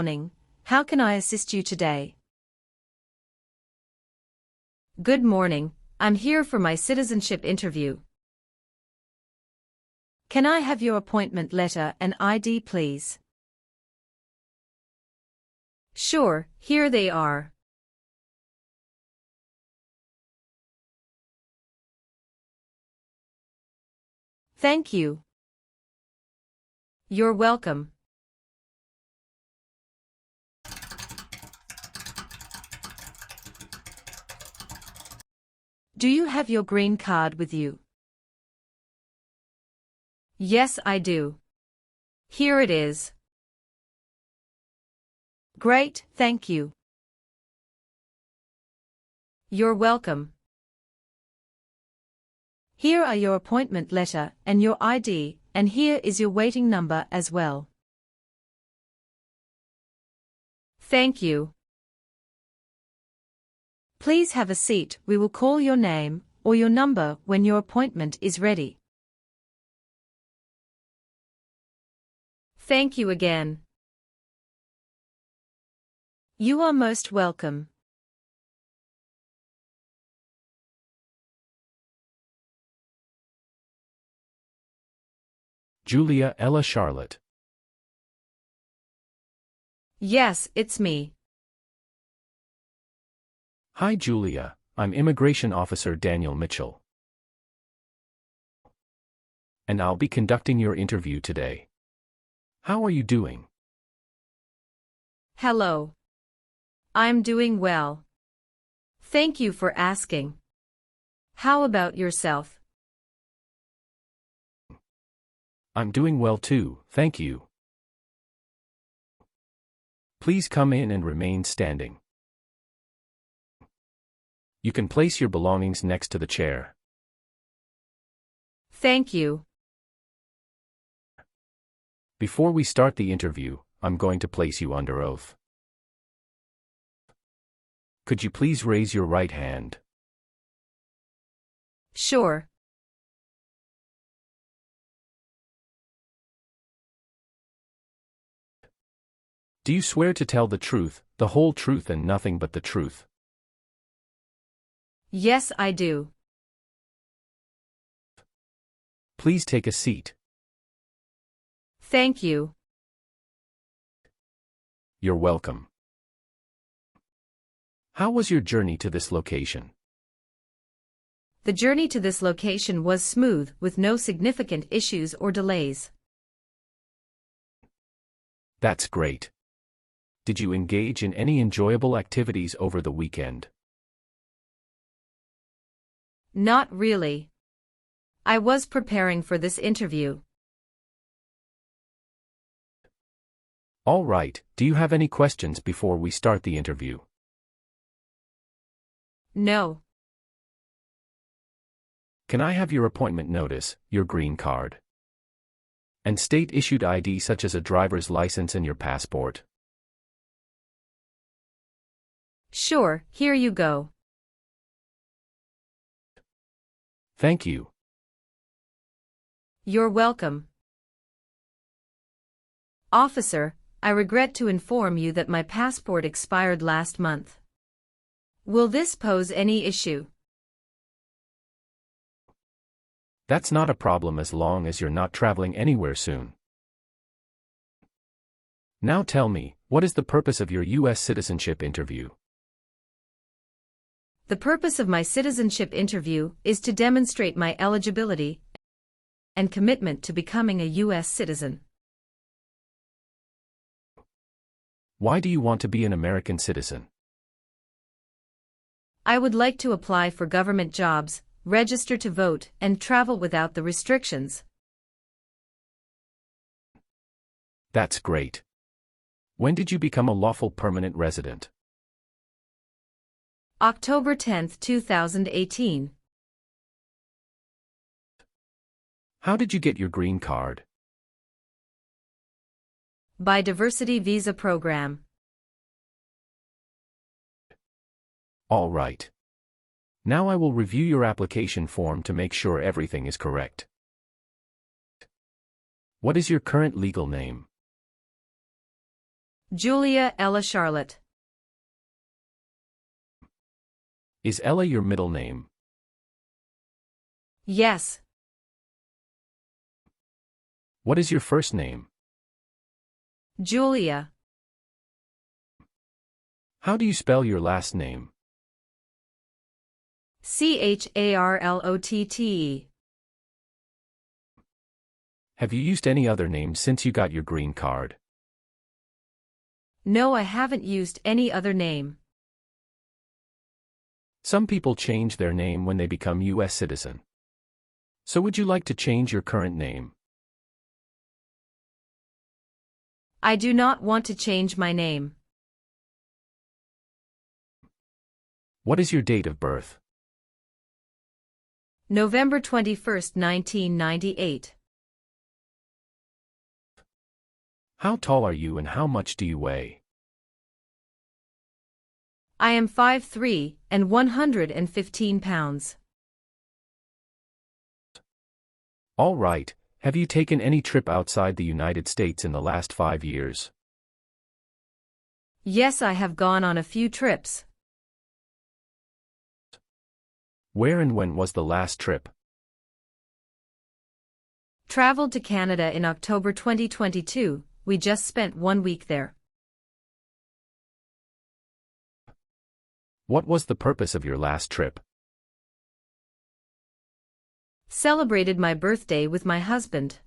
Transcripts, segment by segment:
Morning. How can I assist you today? Good morning. I'm here for my citizenship interview. Can I have your appointment letter and ID, please? Sure, here they are. Thank you. You're welcome. Do you have your green card with you? Yes, I do. Here it is. Great, thank you. You're welcome. Here are your appointment letter and your ID, and here is your waiting number as well. Thank you. Please have a seat. We will call your name or your number when your appointment is ready. Thank you again. You are most welcome. Julia Ella Charlotte. Yes, it's me. Hi Julia, I'm Immigration Officer Daniel Mitchell. And I'll be conducting your interview today. How are you doing? Hello. I'm doing well. Thank you for asking. How about yourself? I'm doing well too, thank you. Please come in and remain standing. You can place your belongings next to the chair. Thank you. Before we start the interview, I'm going to place you under oath. Could you please raise your right hand? Sure. Do you swear to tell the truth, the whole truth and nothing but the truth? Yes, I do. Please take a seat. Thank you. You're welcome. How was your journey to this location? The journey to this location was smooth, with no significant issues or delays. That's great. Did you engage in any enjoyable activities over the weekend? Not really. I was preparing for this interview. All right, do you have any questions before we start the interview? No. Can I have your appointment notice, your green card, and state-issued ID such as a driver's license and your passport? Sure, here you go. Thank you. You're welcome. Officer, I regret to inform you that my passport expired last month. Will this pose any issue? That's not a problem as long as you're not traveling anywhere soon. Now tell me, what is the purpose of your US citizenship interview? The purpose of my citizenship interview is to demonstrate my eligibility and commitment to becoming a U.S. citizen. Why do you want to be an American citizen? I would like to apply for government jobs, register to vote, and travel without the restrictions. That's great. When did you become a lawful permanent resident? October 10, 2018. How did you get your green card? By Diversity Visa Program. All right. Now I will review your application form to make sure everything is correct. What is your current legal name? Julia Ella Charlotte. Is Ella your middle name? Yes. What is your first name? Julia. How do you spell your last name? Charlotte. Have you used any other name since you got your green card? No, I haven't used any other name. Some people change their name when they become US citizen. So would you like to change your current name? I do not want to change my name. What is your date of birth? November 21st, 1998. How tall are you and how much do you weigh? I am 5'3" and 115 pounds. All right, have you taken any trip outside the United States in the last 5 years? Yes, I have gone on a few trips. Where and when was the last trip? Traveled to Canada in October 2022, we just spent 1 week there. What was the purpose of your last trip? Celebrated my birthday with my husband.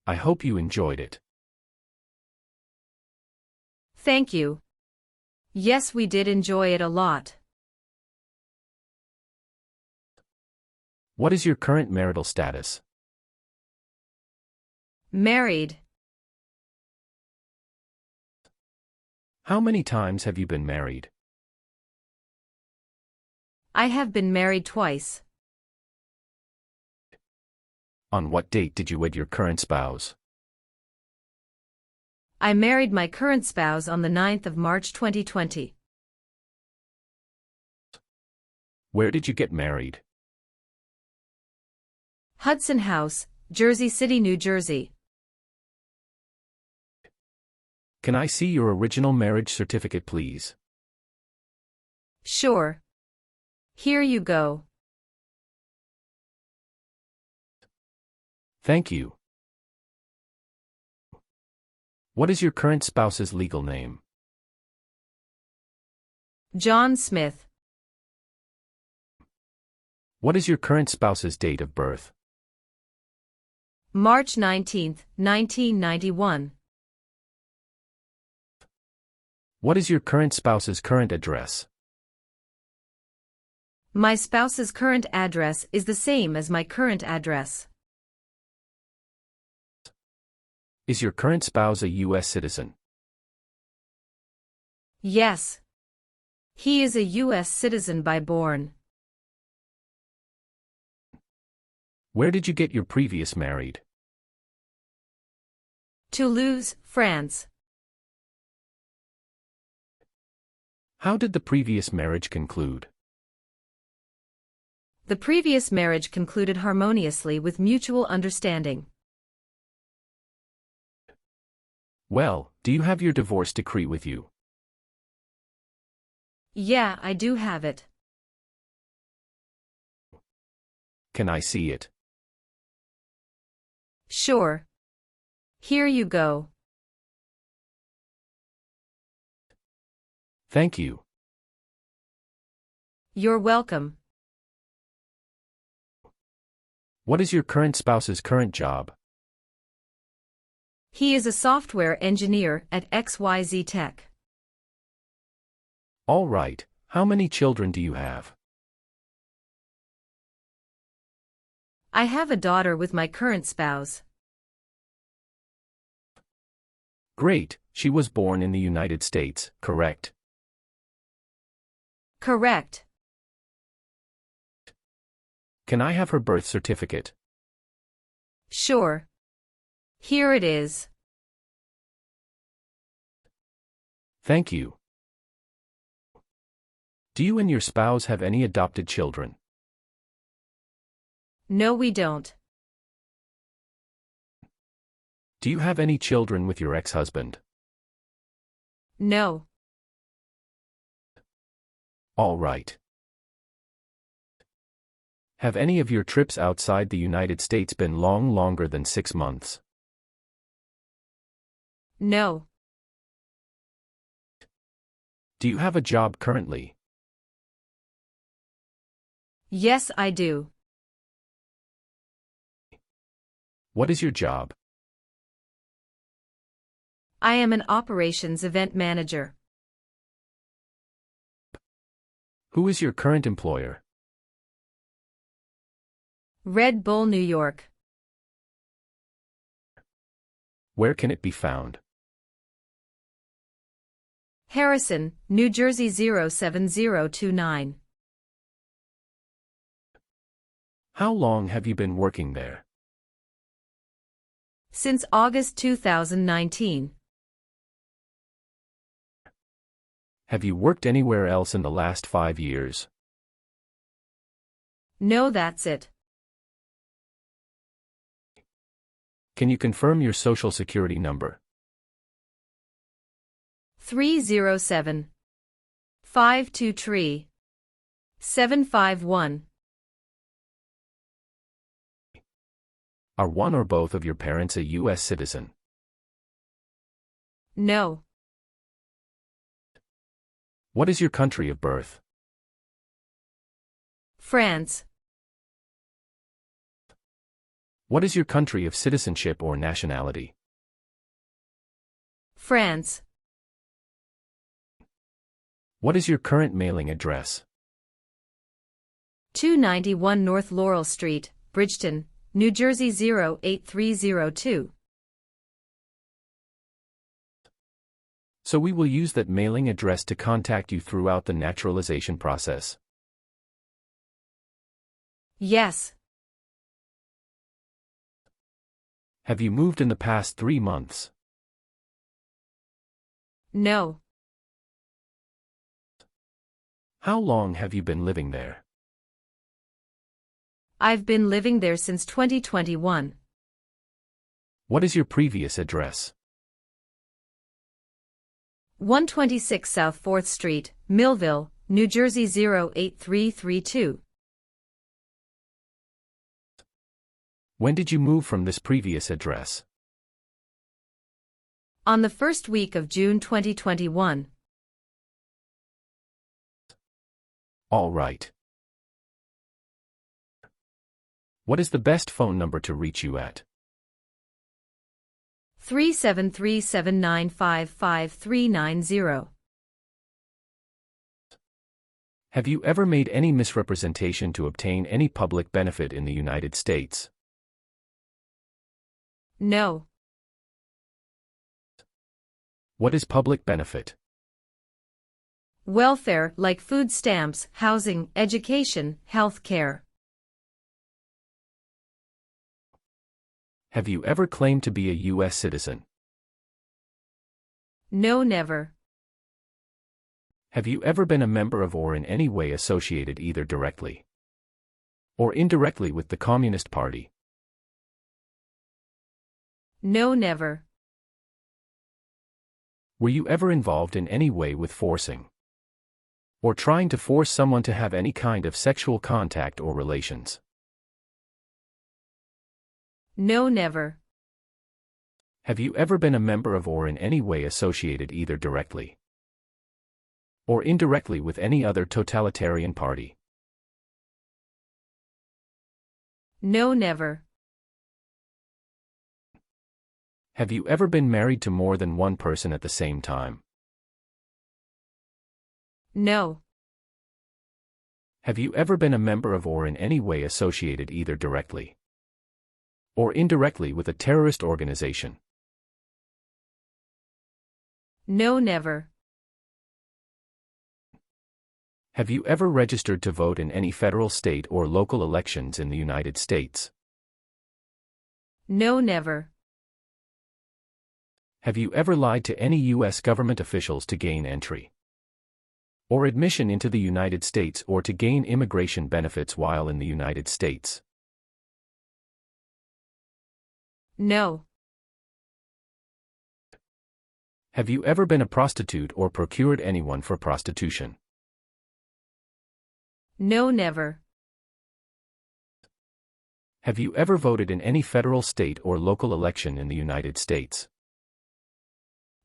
I hope you enjoyed it. Thank you. Yes, we did enjoy it a lot. What is your current marital status? Married. How many times have you been married? I have been married twice. On what date did you wed your current spouse? I married my current spouse on the 9th of March 2020. Where did you get married? Hudson House, Jersey City, New Jersey. Can I see your original marriage certificate, please? Sure. Here you go. Thank you. What is your current spouse's legal name? John Smith. What is your current spouse's date of birth? March 19th, 1991. What is your current spouse's current address? My spouse's current address is the same as my current address. Is your current spouse a US citizen? Yes. He is a US citizen by born. Where did you get your previous married? Toulouse, France. How did the previous marriage conclude? The previous marriage concluded harmoniously with mutual understanding. Well, do you have your divorce decree with you? Yeah, I do have it. Can I see it? Sure. Here you go. Thank you. You're welcome. What is your current spouse's current job? He is a software engineer at XYZ Tech. All right, how many children do you have? I have a daughter with my current spouse. Great, she was born in the United States, correct? Correct. Can I have her birth certificate? Sure. Here it is. Thank you. Do you and your spouse have any adopted children? No, we don't. Do you have any children with your ex-husband? No. All right. Have any of your trips outside the United States been longer than 6 months? No. Do you have a job currently? Yes, I do. What is your job? I am an operations event manager. Who is your current employer? Red Bull, New York. Where can it be found? Harrison, New Jersey 07029. How long have you been working there? Since August 2019. Have you worked anywhere else in the last 5 years? No, that's it. Can you confirm your social security number? 307 523 751. Are one or both of your parents a U.S. citizen? No. What is your country of birth? France. What is your country of citizenship or nationality? France. What is your current mailing address? 291 North Laurel Street, Bridgeton, New Jersey 08302. So we will use that mailing address to contact you throughout the naturalization process. Yes. Have you moved in the past 3 months? No. How long have you been living there? I've been living there since 2021. What is your previous address? 126 South 4th Street, Millville, New Jersey 08332. When did you move from this previous address? On the first week of June 2021. All right. What is the best phone number to reach you at? 373-795-5390. Have you ever made any misrepresentation to obtain any public benefit in the United States? No. What is public benefit? Welfare, like food stamps, housing, education, health care. Have you ever claimed to be a U.S. citizen? No, never. Have you ever been a member of or in any way associated either directly or indirectly with the Communist Party? No, never. Were you ever involved in any way with forcing or trying to force someone to have any kind of sexual contact or relations? No, never. Have you ever been a member of or in any way associated either directly or indirectly with any other totalitarian party? No, never. Have you ever been married to more than one person at the same time? No. Have you ever been a member of or in any way associated either directly or indirectly with a terrorist organization? No, never. Have you ever registered to vote in any federal, state, or local elections in the United States? No, never. Have you ever lied to any U.S. government officials to gain entry or admission into the United States or to gain immigration benefits while in the United States? No. Have you ever been a prostitute or procured anyone for prostitution? No, never. Have you ever voted in any federal, state, or local election in the United States?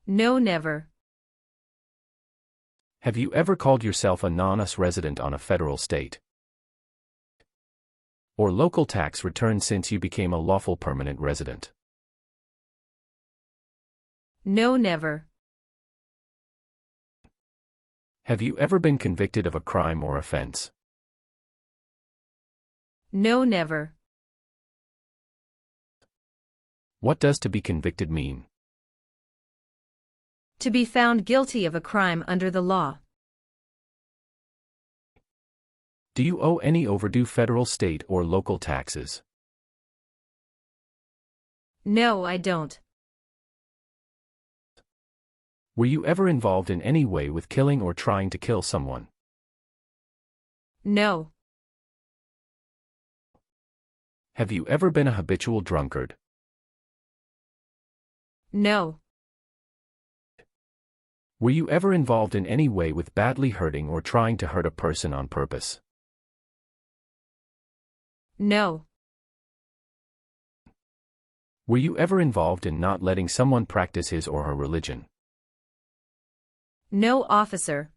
No, never. Have you ever called yourself a non-US resident on a federal, state, or local tax return since you became a lawful permanent resident? No, never. Have you ever been convicted of a crime or offense? No, never. What does to be convicted mean? To be found guilty of a crime under the law. Do you owe any overdue federal, state, or local taxes? No, I don't. Were you ever involved in any way with killing or trying to kill someone? No. Have you ever been a habitual drunkard? No. Were you ever involved in any way with badly hurting or trying to hurt a person on purpose? No. Were you ever involved in not letting someone practice his or her religion? No, officer.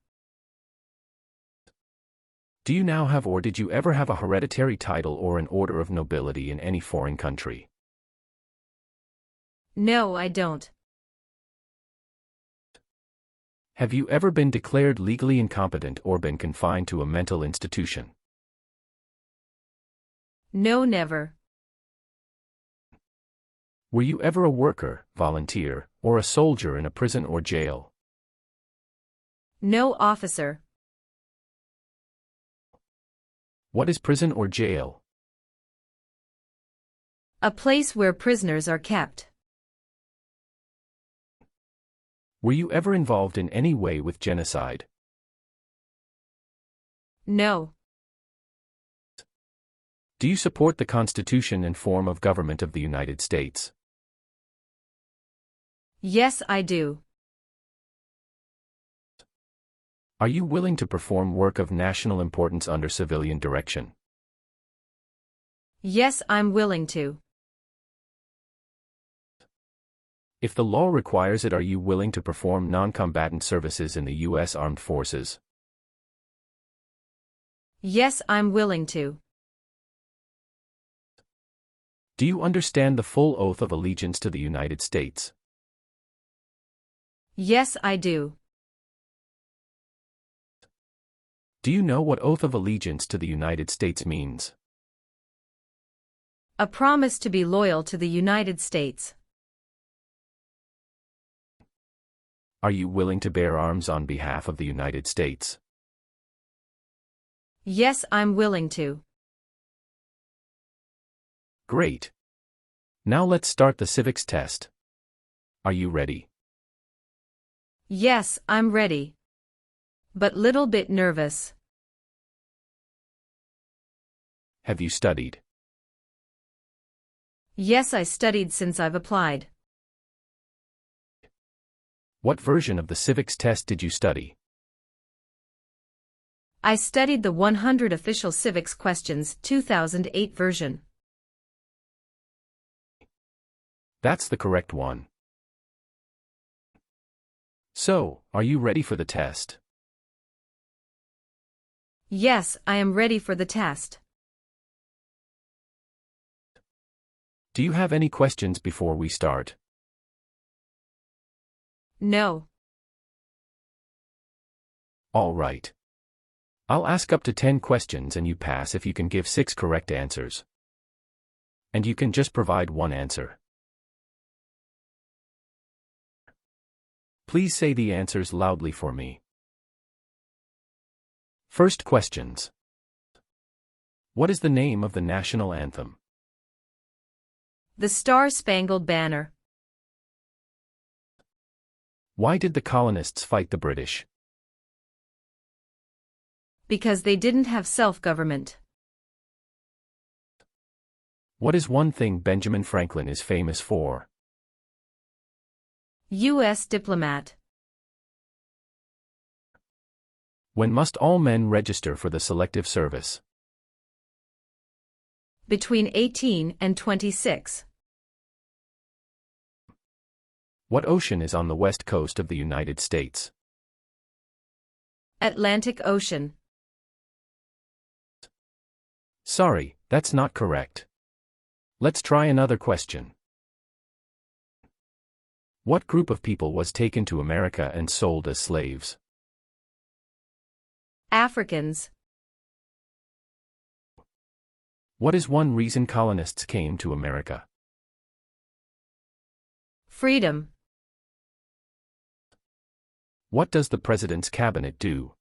Do you now have or did you ever have a hereditary title or an order of nobility in any foreign country? No, I don't. Have you ever been declared legally incompetent or been confined to a mental institution? No, never. Were you ever a worker, volunteer, or a soldier in a prison or jail? No, officer. What is prison or jail? A place where prisoners are kept. Were you ever involved in any way with genocide? No. Do you support the Constitution and form of government of the United States? Yes, I do. Are you willing to perform work of national importance under civilian direction? Yes, I'm willing to. If the law requires it, are you willing to perform non-combatant services in the U.S. Armed Forces? Yes, I'm willing to. Do you understand the full oath of allegiance to the United States? Yes, I do. Do you know what oath of allegiance to the United States means? A promise to be loyal to the United States. Are you willing to bear arms on behalf of the United States? Yes, I'm willing to. Great. Now let's start the civics test. Are you ready? Yes, I'm ready. But little bit nervous. Have you studied? Yes, I studied since I've applied. What version of the civics test did you study? I studied the 100 Official Civics Questions 2008 version. That's the correct one. So, are you ready for the test? Yes, I am ready for the test. Do you have any questions before we start? No. All right. I'll ask up to 10 questions and you pass if you can give 6 correct answers. And you can just provide one answer. Please say the answers loudly for me. First questions. What is the name of the national anthem? The Star-Spangled Banner. Why did the colonists fight the British? Because they didn't have self-government. What is one thing Benjamin Franklin is famous for? U.S. diplomat. When must all men register for the Selective Service? Between 18 and 26. What ocean is on the west coast of the United States? Atlantic Ocean. Sorry, that's not correct. Let's try another question. What group of people was taken to America and sold as slaves? Africans. What is one reason colonists came to America? Freedom. What does the President's cabinet do?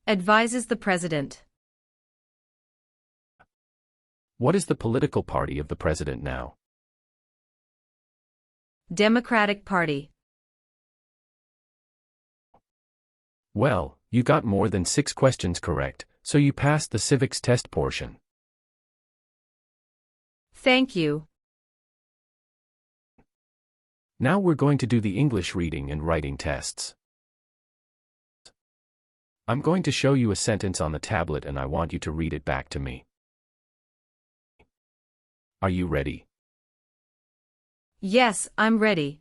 Advises the President. What is the political party of the President now? Democratic Party. Well, you got more than 6 questions correct, so you passed the civics test portion. Thank you. Now we're going to do the English reading and writing tests. I'm going to show you a sentence on the tablet and I want you to read it back to me. Are you ready? Yes, I'm ready.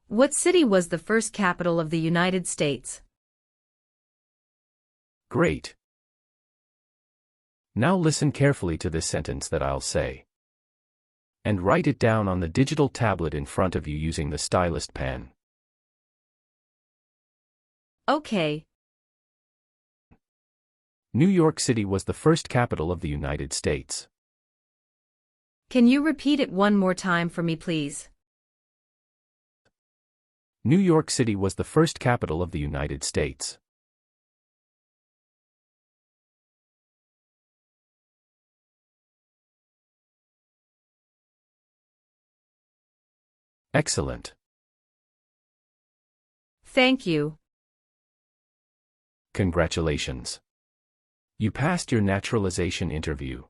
What city was the first capital of the United States? Great. Now listen carefully to this sentence that I'll say. And write it down on the digital tablet in front of you using the stylus pen. Okay. New York City was the first capital of the United States. Can you repeat it one more time for me, please? New York City was the first capital of the United States. Excellent. Thank you. Congratulations. You passed your naturalization interview.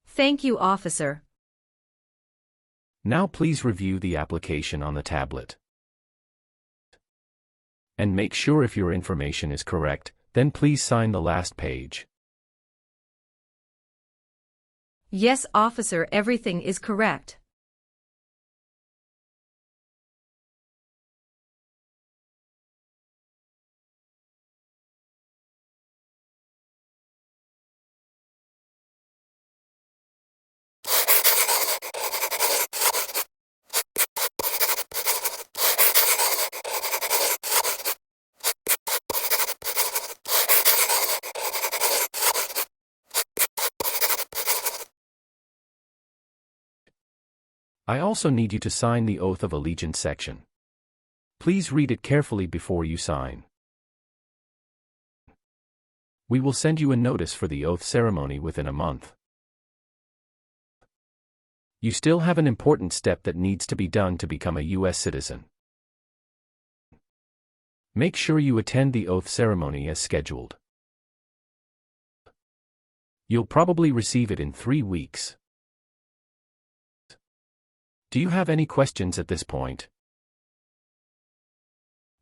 Thank you, officer. Now please review the application on the tablet. And make sure if your information is correct, then please sign the last page. Yes, officer, everything is correct. I also need you to sign the Oath of Allegiance section. Please read it carefully before you sign. We will send you a notice for the oath ceremony within a month. You still have an important step that needs to be done to become a U.S. citizen. Make sure you attend the oath ceremony as scheduled. You'll probably receive it in 3 weeks. Do you have any questions at this point?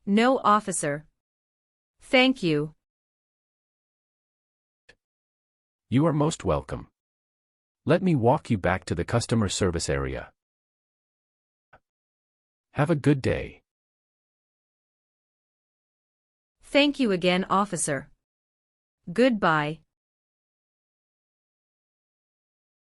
No, officer. Thank you. You are most welcome. Let me walk you back to the customer service area. Have a good day. Thank you again, officer. Goodbye.